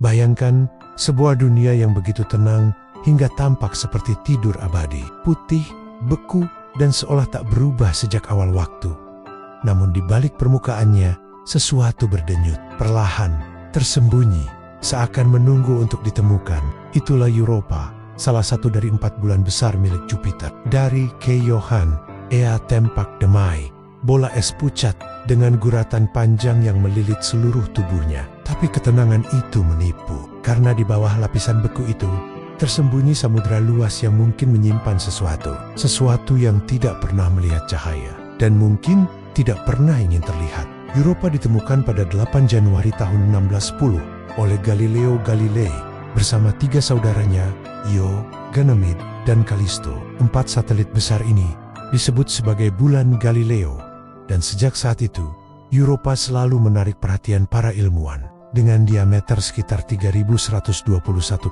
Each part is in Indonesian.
Bayangkan sebuah dunia yang begitu tenang hingga tampak seperti tidur abadi, putih, beku, dan seolah tak berubah sejak awal waktu. Namun di balik permukaannya, sesuatu berdenyut, perlahan, tersembunyi, seakan menunggu untuk ditemukan. Itulah Europa, salah satu dari 4 bulan besar milik Jupiter. Dari Keiohan, Ea Tempak Demai, bola es pucat dengan guratan panjang yang melilit seluruh tubuhnya. Tapi ketenangan itu menipu, karena di bawah lapisan beku itu tersembunyi samudera luas yang mungkin menyimpan sesuatu yang tidak pernah melihat cahaya dan mungkin tidak pernah ingin terlihat. Europa ditemukan pada 8 Januari tahun 1610 oleh Galileo Galilei bersama 3 saudaranya, Io, Ganymede, dan Callisto. 4 satelit besar ini disebut sebagai bulan Galileo, dan sejak saat itu Europa selalu menarik perhatian para ilmuwan. Dengan diameter sekitar 3.121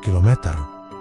km,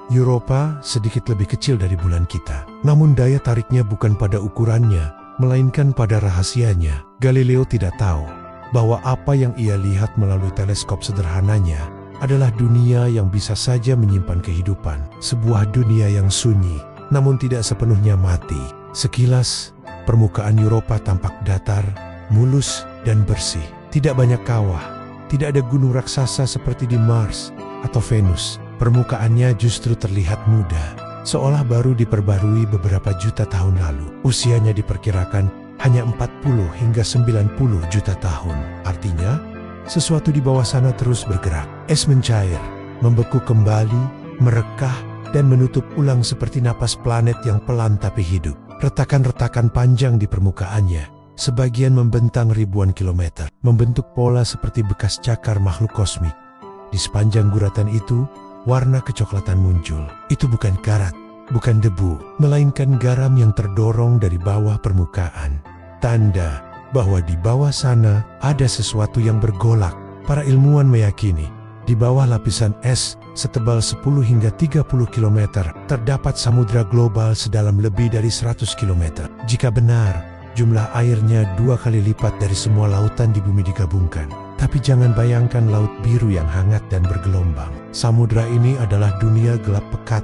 Europa sedikit lebih kecil dari bulan kita. Namun daya tariknya bukan pada ukurannya, melainkan pada rahasianya. Galileo tidak tahu bahwa apa yang ia lihat melalui teleskop sederhananya adalah dunia yang bisa saja menyimpan kehidupan. Sebuah dunia yang sunyi, namun tidak sepenuhnya mati. Sekilas, permukaan Europa tampak datar, mulus, dan bersih. Tidak banyak kawah. Tidak ada gunung raksasa seperti di Mars atau Venus. Permukaannya justru terlihat muda, seolah baru diperbarui beberapa juta tahun lalu. Usianya diperkirakan hanya 40 hingga 90 juta tahun. Artinya, sesuatu di bawah sana terus bergerak. Es mencair, membeku kembali, merekah, dan menutup ulang seperti napas planet yang pelan tapi hidup. Retakan-retakan panjang di permukaannya, sebagian membentang ribuan kilometer, membentuk pola seperti bekas cakar makhluk kosmik. Di sepanjang guratan itu, warna kecoklatan muncul. Itu bukan karat, bukan debu, melainkan garam yang terdorong dari bawah permukaan. Tanda bahwa di bawah sana ada sesuatu yang bergolak. Para ilmuwan meyakini, di bawah lapisan es setebal 10 hingga 30 km, terdapat samudra global sedalam lebih dari 100 km. Jika benar, jumlah airnya 2 kali lipat dari semua lautan di bumi digabungkan. Tapi jangan bayangkan laut biru yang hangat dan bergelombang. Samudra ini adalah dunia gelap pekat,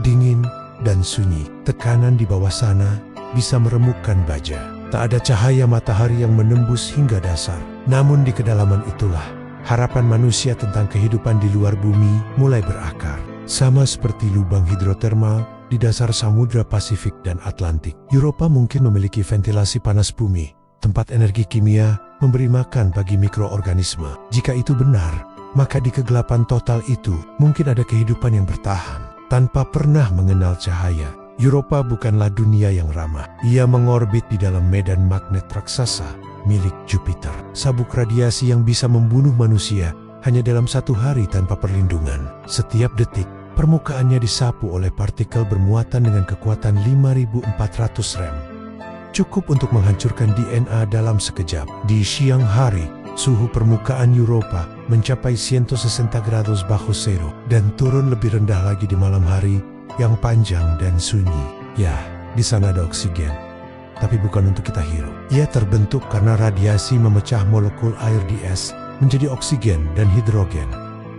dingin, dan sunyi. Tekanan di bawah sana bisa meremukkan baja. Tak ada cahaya matahari yang menembus hingga dasar. Namun di kedalaman itulah, harapan manusia tentang kehidupan di luar bumi mulai berakar. Sama seperti lubang hidrotermal di dasar Samudra Pasifik dan Atlantik. Europa mungkin memiliki ventilasi panas bumi, tempat energi kimia memberi makan bagi mikroorganisme. Jika itu benar, maka di kegelapan total itu mungkin ada kehidupan yang bertahan tanpa pernah mengenal cahaya. Europa bukanlah dunia yang ramah. Ia mengorbit di dalam medan magnet raksasa milik Jupiter. Sabuk radiasi yang bisa membunuh manusia hanya dalam 1 hari tanpa perlindungan. Setiap detik, permukaannya disapu oleh partikel bermuatan dengan kekuatan 5.400 rem. Cukup untuk menghancurkan DNA dalam sekejap. Di siang hari, suhu permukaan Europa mencapai 160 grados bajo zero dan turun lebih rendah lagi di malam hari yang panjang dan sunyi. Ya, di sana ada oksigen, tapi bukan untuk kita hirup. Ia terbentuk karena radiasi memecah molekul air di es menjadi oksigen dan hidrogen.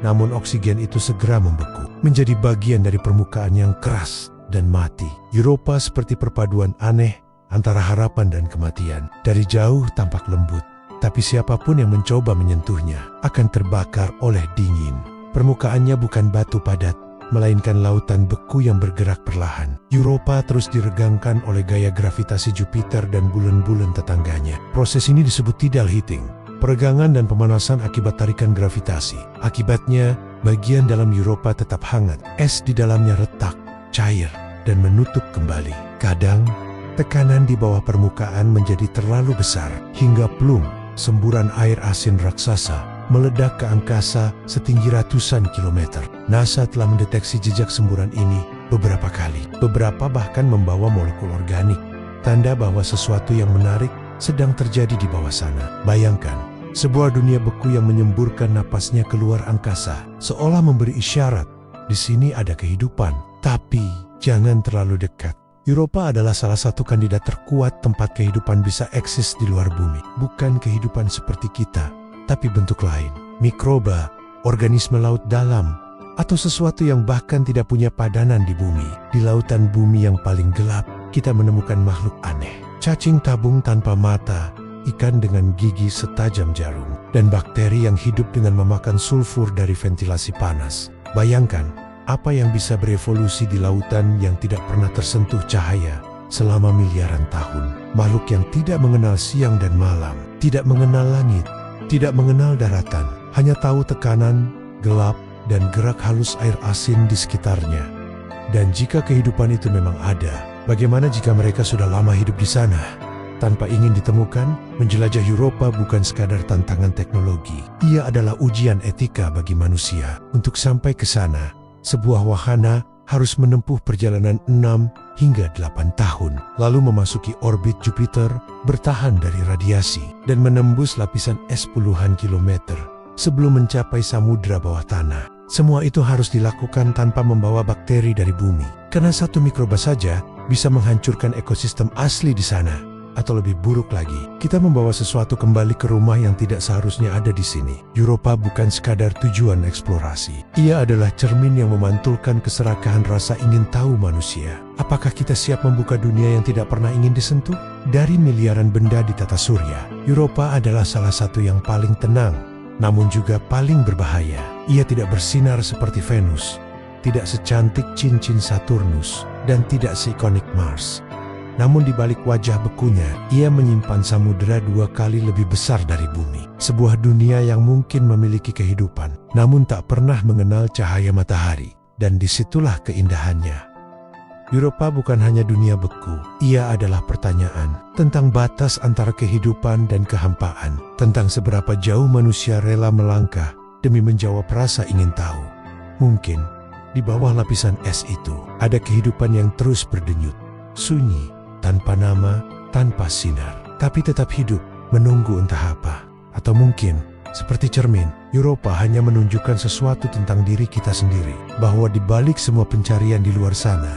Namun oksigen itu segera membeku, menjadi bagian dari permukaan yang keras dan mati. Europa seperti perpaduan aneh antara harapan dan kematian. Dari jauh tampak lembut, tapi siapapun yang mencoba menyentuhnya akan terbakar oleh dingin. Permukaannya bukan batu padat, melainkan lautan beku yang bergerak perlahan. Europa terus diregangkan oleh gaya gravitasi Jupiter dan bulan-bulan tetangganya. Proses ini disebut tidal heating, peregangan dan pemanasan akibat tarikan gravitasi. Akibatnya, bagian dalam Europa tetap hangat. Es di dalamnya retak, cair, dan menutup kembali. Kadang, tekanan di bawah permukaan menjadi terlalu besar, hingga plum, semburan air asin raksasa, meledak ke angkasa setinggi ratusan kilometer. NASA telah mendeteksi jejak semburan ini beberapa kali. Beberapa bahkan membawa molekul organik, tanda bahwa sesuatu yang menarik sedang terjadi di bawah sana. Bayangkan, sebuah dunia beku yang menyemburkan napasnya keluar angkasa, seolah memberi isyarat, di sini ada kehidupan, tapi jangan terlalu dekat. Europa adalah salah satu kandidat terkuat tempat kehidupan bisa eksis di luar bumi. Bukan kehidupan seperti kita, tapi bentuk lain. Mikroba, organisme laut dalam, atau sesuatu yang bahkan tidak punya padanan di bumi. Di lautan bumi yang paling gelap, kita menemukan makhluk aneh. Cacing tabung tanpa mata, ikan dengan gigi setajam jarum, dan bakteri yang hidup dengan memakan sulfur dari ventilasi panas. Bayangkan, apa yang bisa berevolusi di lautan yang tidak pernah tersentuh cahaya selama miliaran tahun. Makhluk yang tidak mengenal siang dan malam, tidak mengenal langit, tidak mengenal daratan, hanya tahu tekanan, gelap, dan gerak halus air asin di sekitarnya. Dan jika kehidupan itu memang ada, bagaimana jika mereka sudah lama hidup di sana? Tanpa ingin ditemukan, menjelajah Europa bukan sekadar tantangan teknologi. Ia adalah ujian etika bagi manusia. Untuk sampai ke sana, sebuah wahana harus menempuh perjalanan 6 hingga 8 tahun, lalu memasuki orbit Jupiter, bertahan dari radiasi, dan menembus lapisan es puluhan kilometer sebelum mencapai samudera bawah tanah. Semua itu harus dilakukan tanpa membawa bakteri dari bumi, karena satu mikroba saja bisa menghancurkan ekosistem asli di sana. Atau lebih buruk lagi, kita membawa sesuatu kembali ke rumah yang tidak seharusnya ada di sini. Europa bukan sekadar tujuan eksplorasi. Ia adalah cermin yang memantulkan keserakahan rasa ingin tahu manusia. Apakah kita siap membuka dunia yang tidak pernah ingin disentuh? Dari miliaran benda di tata surya, Europa adalah salah satu yang paling tenang, namun juga paling berbahaya. Ia tidak bersinar seperti Venus, tidak secantik cincin Saturnus, dan tidak seikonik Mars. Namun di balik wajah bekunya, ia menyimpan samudera 2 kali lebih besar dari bumi. Sebuah dunia yang mungkin memiliki kehidupan, namun tak pernah mengenal cahaya matahari. Dan disitulah keindahannya. Europa bukan hanya dunia beku, ia adalah pertanyaan tentang batas antara kehidupan dan kehampaan, tentang seberapa jauh manusia rela melangkah demi menjawab rasa ingin tahu. Mungkin di bawah lapisan es itu ada kehidupan yang terus berdenyut, sunyi, tanpa nama, tanpa sinar, tapi tetap hidup, menunggu entah apa. Atau mungkin seperti cermin, Europa hanya menunjukkan sesuatu tentang diri kita sendiri, bahwa di balik semua pencarian di luar sana,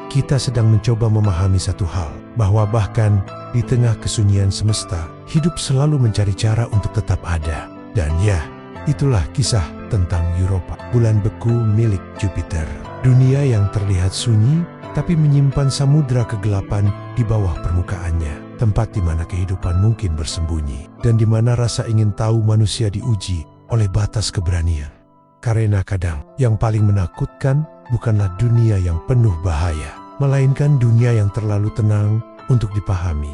kita sedang mencoba memahami satu hal, bahwa bahkan di tengah kesunyian semesta, hidup selalu mencari cara untuk tetap ada. Dan ya, itulah kisah tentang Europa, bulan beku milik Jupiter. Dunia yang terlihat sunyi, tapi menyimpan samudera kegelapan di bawah permukaannya. Tempat di mana kehidupan mungkin bersembunyi, dan di mana rasa ingin tahu manusia diuji oleh batas keberanian. Karena kadang, yang paling menakutkan bukanlah dunia yang penuh bahaya, melainkan dunia yang terlalu tenang untuk dipahami.